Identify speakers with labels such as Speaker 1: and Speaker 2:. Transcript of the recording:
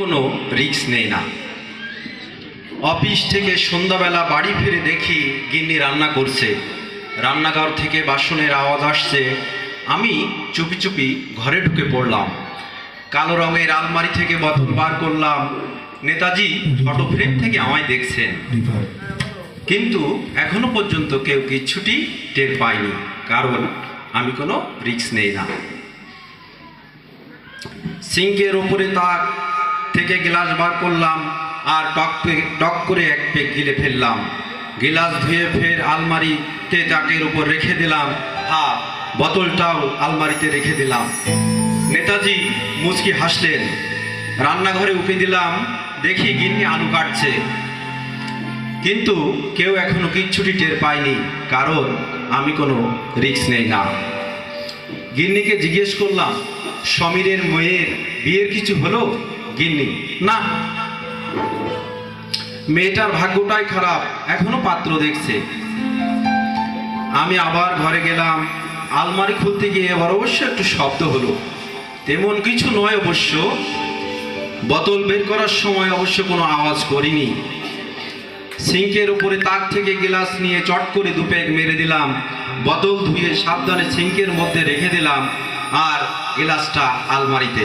Speaker 1: কোনো রিস্ক নেই না। অফিস থেকে সন্ধ্যাবেলা বাড়ি ফিরে দেখি গিন্নি রান্না করছে। রান্নাঘর থেকে বাসনের আওয়াজ আসছে। আমি চুপি চুপি ঘরে ঢুকে পড়লাম। কালো রঙের আলমারি থেকে বোতল বার করলাম। নেতাজি ফটো ফ্রেম থেকে আমায় দেখছেন, কিন্তু এখনো পর্যন্ত কেউ কিচ্ছুটি টের পায়নি, কারণ আমি কোনো রিস্ক নেই না। সিঙ্কের ওপরে তাক থেকে গ্লাস বার করলাম আর টক করে এক পেক গিলে ফেললাম। গিলাস ধুয়ে ফের আলমারিতে তাকের উপর রেখে দিলাম। বোতলটাও আলমারিতে রেখে দিলাম। নেতাজি মুচকি হাসলেন। রান্নাঘরে উঠে দিলাম, দেখি গিন্নি আলু কাটছে, কিন্তু কেউ এখনো কিচ্ছুটি টের পায়নি, কারণ আমি কোনো রিস্ক নেই না। গিন্নিকে জিজ্ঞেস করলাম, সমীরের মেয়ের বিয়ের কিছু হলো? গিন্নি, না, মেয়েটার ভাগ্যটাই খারাপ, এখনো পাত্র দেখছে। আমি আবার ঘরে গেলাম। আলমারি খুলতে গিয়ে এবার অবশ্য একটু শব্দ হলো, তেমন কিছু নয় অবশ্য। বোতল বের করার সময় অবশ্য কোনো আওয়াজ করিনি। সিঙ্কের উপরে তাক থেকে গ্লাস নিয়ে চট করে দুপেক মেরে দিলাম। বোতল ধুয়ে সাবধানে সিঙ্কের মধ্যে রেখে দিলাম আর গ্লাসটা আলমারিতে।